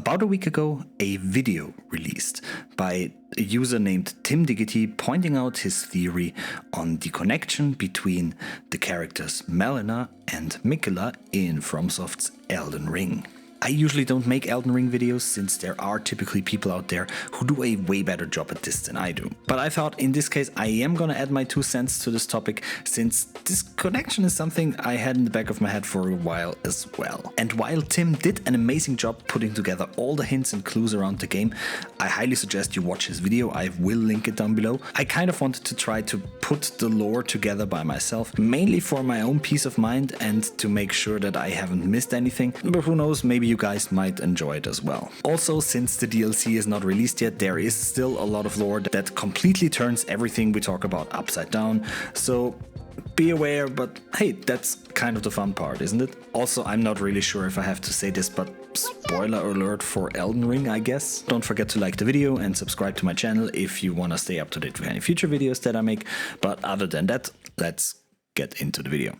About a week ago, a video released by a user named Tim Diggity pointing out his theory on the connection between the characters Melina and Miquella in FromSoft's Elden Ring. I usually don't make Elden Ring videos since there are typically people out there who do a way better job at this than I do. But I thought in this case I am gonna add my 2 cents to this topic since this connection is something I had in the back of my head for a while as well. And while Tim did an amazing job putting together all the hints and clues around the game, I highly suggest you watch his video. I will link it down below. I kind of wanted to try to put the lore together by myself, mainly for my own peace of mind and to make sure that I haven't missed anything, but who knows, maybe you guys might enjoy it as well. Also, since the DLC is not released yet, there is still a lot of lore that completely turns everything we talk about upside down, so be aware, but hey, that's kind of the fun part, isn't it? Also, I'm not really sure if I have to say this, but spoiler alert for Elden Ring, I guess. Don't forget to like the video and subscribe to my channel if you want to stay up to date with any future videos that I make, but other than that, let's get into the video.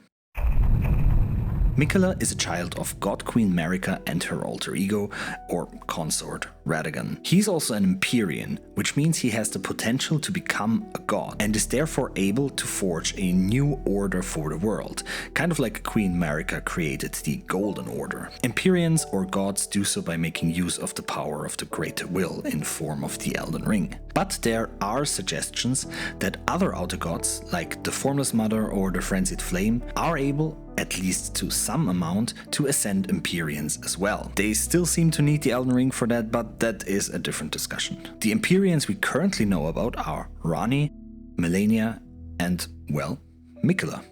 Miquella is a child of God Queen Marika and her alter ego, or consort, Radagon. He's also an Empyrean, which means he has the potential to become a god, and is therefore able to forge a new order for the world, kind of like Queen Marika created the Golden Order. Empyreans or gods do so by making use of the power of the Greater Will in form of the Elden Ring. But there are suggestions that other outer gods, like the Formless Mother or the Frenzied Flame, are able, at least to some amount, to ascend Empyreans as well. They still seem to need the Elden Ring for that, but that is a different discussion. The Empyreans we currently know about are Ranni, Melina, and, well, Miquella.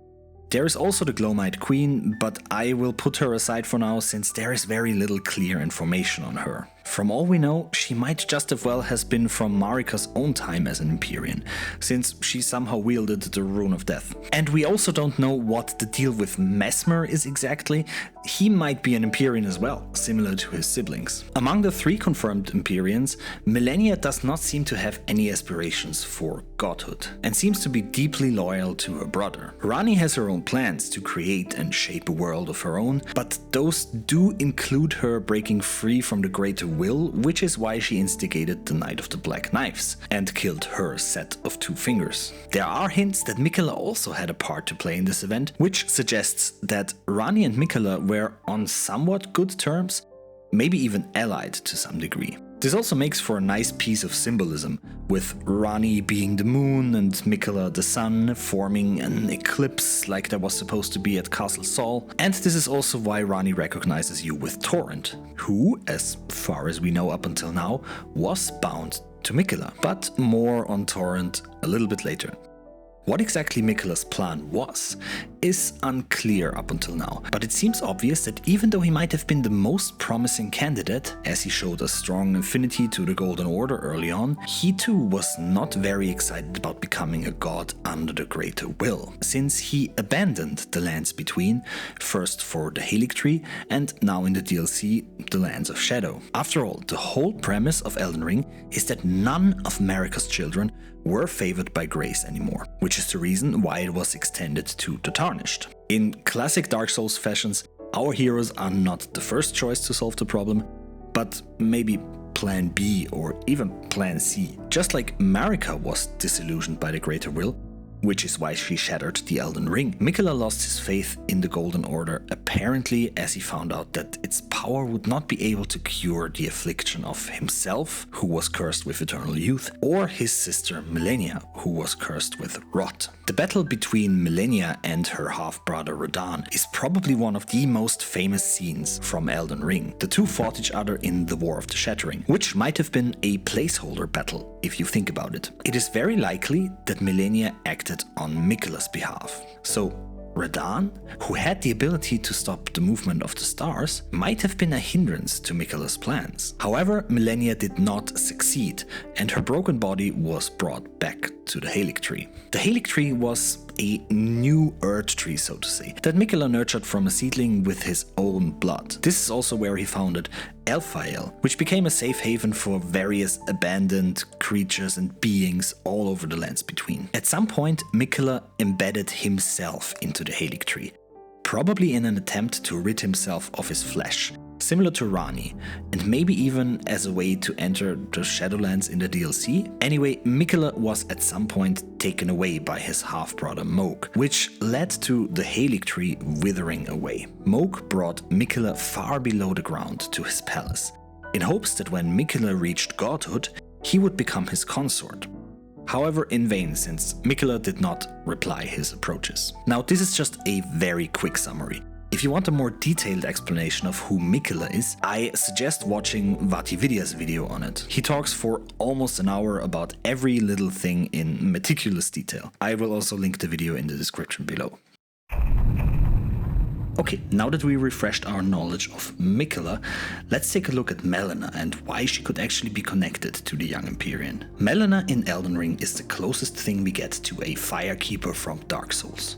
There is also the Glowmite Queen, but I will put her aside for now since there is very little clear information on her. From all we know, she might just as well has been from Marika's own time as an Empyrean, since she somehow wielded the Rune of Death. And we also don't know what the deal with Mesmer is exactly. He might be an Empyrean as well, similar to his siblings. Among the 3 confirmed Empyreans, Melina does not seem to have any aspirations for godhood, and seems to be deeply loyal to her brother. Ranni has her own plans to create and shape a world of her own, but those do include her breaking free from the Greater Will, which is why she instigated the Night of the Black Knives and killed her set of 2 fingers. There are hints that Miquella also had a part to play in this event, which suggests that Ranni and Miquella were on somewhat good terms, maybe even allied to some degree. This also makes for a nice piece of symbolism, with Ranni being the moon and Miquella the sun, forming an eclipse like there was supposed to be at Castle Sol. And this is also why Ranni recognizes you with Torrent, who, as far as we know up until now, was bound to Miquella. But more on Torrent a little bit later. What exactly Miquella's plan was is unclear up until now, but it seems obvious that even though he might have been the most promising candidate, as he showed a strong affinity to the Golden Order early on, he too was not very excited about becoming a god under the Greater Will, since he abandoned the lands between, first for the Erdtree and now in the DLC, the Lands of Shadow. After all, the whole premise of Elden Ring is that none of Marika's children were favored by grace anymore, which is the reason why it was extended to the Tarnished. In classic Dark Souls fashions, our heroes are not the first choice to solve the problem, but maybe Plan B or even Plan C. Just like Marika was disillusioned by the Greater Will, which is why she shattered the Elden Ring, Miquella lost his faith in the Golden Order, apparently as he found out that its power would not be able to cure the affliction of himself, who was cursed with eternal youth, or his sister Melina, who was cursed with rot. The battle between Melina and her half-brother Radahn is probably one of the most famous scenes from Elden Ring. The 2 fought each other in the War of the Shattering, which might have been a placeholder battle if you think about it. It is very likely that Melina acted on Miquella's behalf. So Radahn, who had the ability to stop the movement of the stars, might have been a hindrance to Miquella's plans. However, Melina did not succeed, and her broken body was brought back to the Erdtree. The Erdtree was a new Erdtree, so to say, that Miquella nurtured from a seedling with his own blood. This is also where he founded Elphael, which became a safe haven for various abandoned creatures and beings all over the lands between. At some point, Miquella embedded himself into the Erdtree, probably in an attempt to rid himself of his flesh, similar to Rani, and maybe even as a way to enter the Shadowlands in the DLC. Anyway, Miquella was at some point taken away by his half-brother Moog, which led to the Erdtree withering away. Moog brought Miquella far below the ground to his palace, in hopes that when Miquella reached godhood, he would become his consort. However, in vain, since Miquella did not reply his approaches. Now, this is just a very quick summary. If you want a more detailed explanation of who Miquella is, I suggest watching VatiVidia's video on it. He talks for almost an hour about every little thing in meticulous detail. I will also link the video in the description below. Okay, now that we refreshed our knowledge of Miquella, let's take a look at Melina and why she could actually be connected to the young Empyrean. Melina in Elden Ring is the closest thing we get to a Firekeeper from Dark Souls.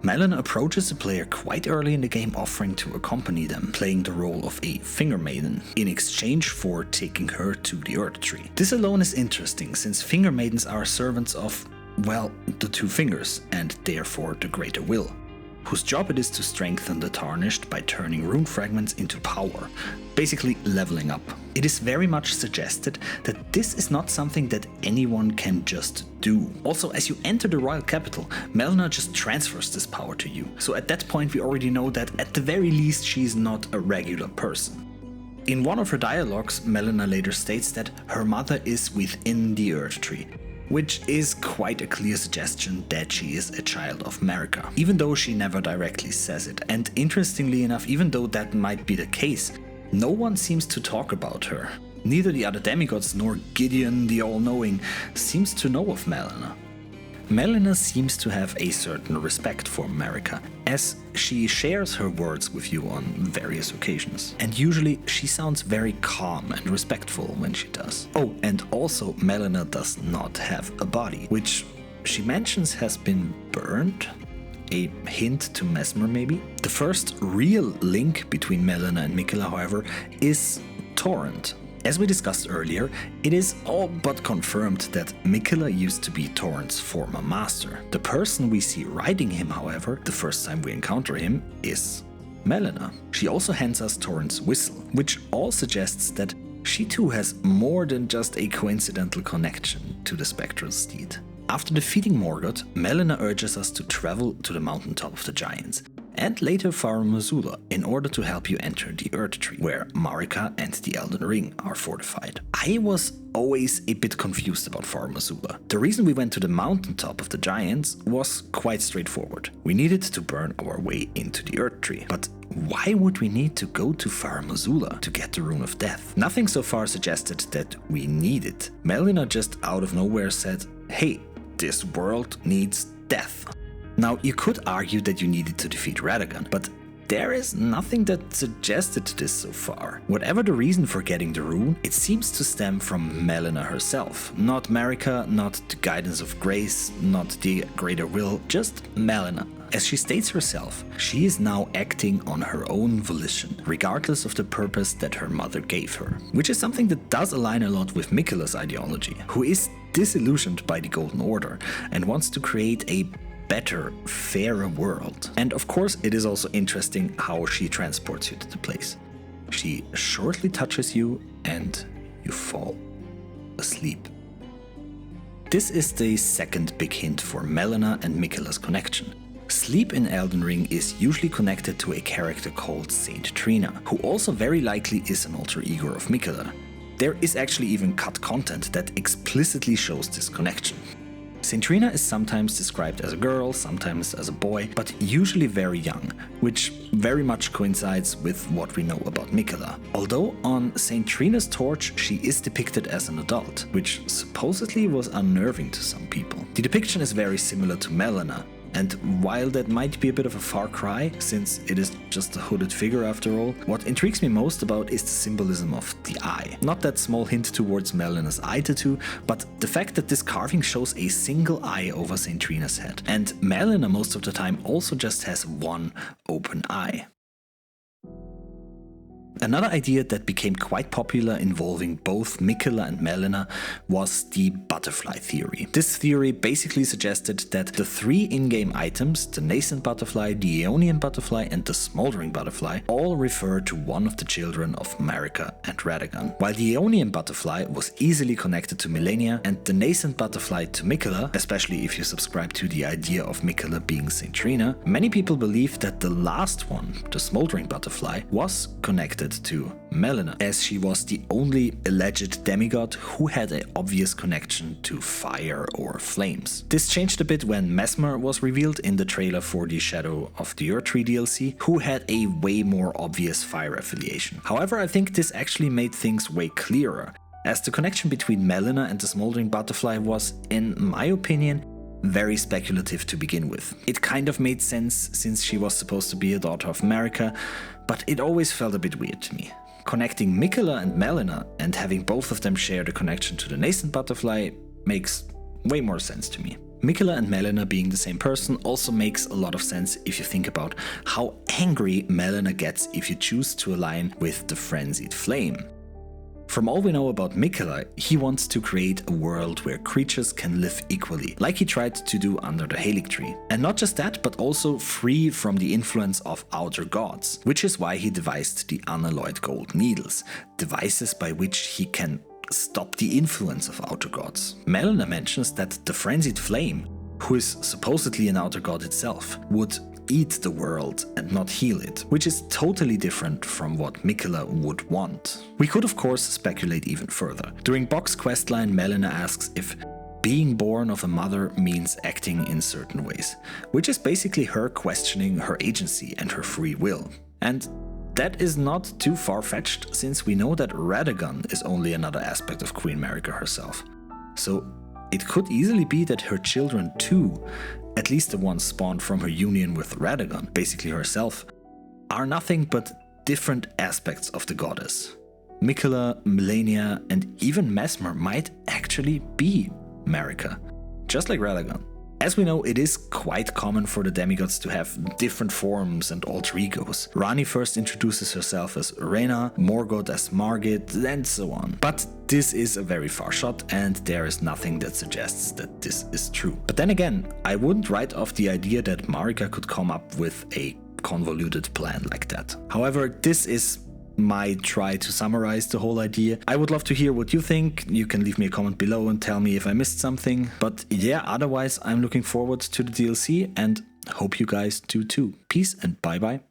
Melina approaches the player quite early in the game, offering to accompany them, playing the role of a finger maiden, in exchange for taking her to the Erdtree. This alone is interesting, since finger maidens are servants of, well, the two fingers, and therefore the greater will, whose job it is to strengthen the Tarnished by turning rune fragments into power, basically leveling up. It is very much suggested that this is not something that anyone can just do. Also, as you enter the royal capital, Melina just transfers this power to you. So at that point we already know that at the very least she is not a regular person. In one of her dialogues, Melina later states that her mother is within the Erdtree, which is quite a clear suggestion that she is a child of Marika, even though she never directly says it. And interestingly enough, even though that might be the case, no one seems to talk about her. Neither the other demigods nor Gideon the All-Knowing seems to know of Melina. Melina seems to have a certain respect for Marika, as she shares her words with you on various occasions. And usually she sounds very calm and respectful when she does. Oh, and also Melina does not have a body, which she mentions has been burned? A hint to Mesmer maybe? The first real link between Melina and Miquella, however, is Torrent. As we discussed earlier, it is all but confirmed that Miquella used to be Torrent's former master. The person we see riding him, however, the first time we encounter him, is Melina. She also hands us Torrent's whistle, which all suggests that she too has more than just a coincidental connection to the spectral steed. After defeating Morgoth, Melina urges us to travel to the mountaintop of the giants, and later Farum Azula, in order to help you enter the Erdtree, where Marika and the Elden Ring are fortified. I was always a bit confused about Farum Azula. The reason we went to the mountaintop of the giants was quite straightforward. We needed to burn our way into the Erdtree, but why would we need to go to Farum Azula to get the Rune of Death? Nothing so far suggested that we need it. Melina just out of nowhere said, "Hey, this world needs death." Now, you could argue that you needed to defeat Radagon, but there is nothing that suggested this so far. Whatever the reason for getting the rune, it seems to stem from Melina herself. Not Marika, not the guidance of grace, not the greater will, just Melina. As she states herself, she is now acting on her own volition, regardless of the purpose that her mother gave her. Which is something that does align a lot with Miquella's ideology, who is disillusioned by the Golden Order and wants to create a better, fairer world. And of course, it is also interesting how she transports you to the place. She shortly touches you and you fall asleep. This is the second big hint for Melina and Miquella's connection. Sleep in Elden Ring is usually connected to a character called Saint Trina, who also very likely is an alter ego of Miquella. There is actually even cut content that explicitly shows this connection. Saint Trina is sometimes described as a girl, sometimes as a boy, but usually very young, which very much coincides with what we know about Miquella. Although on Saint Trina's torch she is depicted as an adult, which supposedly was unnerving to some people. The depiction is very similar to Melina, and while that might be a bit of a far cry, since it is just a hooded figure after all, what intrigues me most about is the symbolism of the eye. Not that small hint towards Melina's eye tattoo, but the fact that this carving shows a single eye over Saint Trina's head. And Melina most of the time also just has one open eye. Another idea that became quite popular involving both Miquella and Melina was the butterfly theory. This theory basically suggested that the three in-game items, the nascent butterfly, the Aeonian butterfly and the smoldering butterfly, all refer to one of the children of Marika and Radagon. While the Aeonian butterfly was easily connected to Melina and the nascent butterfly to Miquella, especially if you subscribe to the idea of Miquella being Saint Trina, many people believe that the last one, the smoldering butterfly, was connected to Melina, as she was the only alleged demigod who had an obvious connection to fire or flames. This changed a bit when Mesmer was revealed in the trailer for the Shadow of the Erdtree DLC, who had a way more obvious fire affiliation. However, I think this actually made things way clearer, as the connection between Melina and the smoldering butterfly was, in my opinion, very speculative to begin with. It kind of made sense since she was supposed to be a daughter of Marika, but it always felt a bit weird to me. Connecting Miquella and Melina and having both of them share the connection to the nascent butterfly makes way more sense to me. Miquella and Melina being the same person also makes a lot of sense if you think about how angry Melina gets if you choose to align with the frenzied flame. From all we know about Miquella, he wants to create a world where creatures can live equally, like he tried to do under the Erdtree. And not just that, but also free from the influence of outer gods, which is why he devised the unalloyed gold needles, devices by which he can stop the influence of outer gods. Melina mentions that the frenzied flame, who is supposedly an outer god itself, would eat the world and not heal it, which is totally different from what Miquella would want. We could of course speculate even further. During Bock's questline, Melina asks if being born of a mother means acting in certain ways, which is basically her questioning her agency and her free will. And that is not too far-fetched, since we know that Radagon is only another aspect of Queen Marika herself. So it could easily be that her children too, at least the ones spawned from her union with Radagon, basically herself, are nothing but different aspects of the goddess. Miquella, Melina, and even Mesmer might actually be Marika, just like Radagon. As we know, it is quite common for the demigods to have different forms and alter egos. Rani first introduces herself as Rena, Morgoth as Margit, and so on. But this is a very far shot, and there is nothing that suggests that this is true. But then again, I wouldn't write off the idea that Marika could come up with a convoluted plan like that. However, this is my try to summarize the whole idea. I would love to hear what you think. You can leave me a comment below and tell me if I missed something. But yeah, otherwise I'm looking forward to the DLC and hope you guys do too. Peace and bye bye.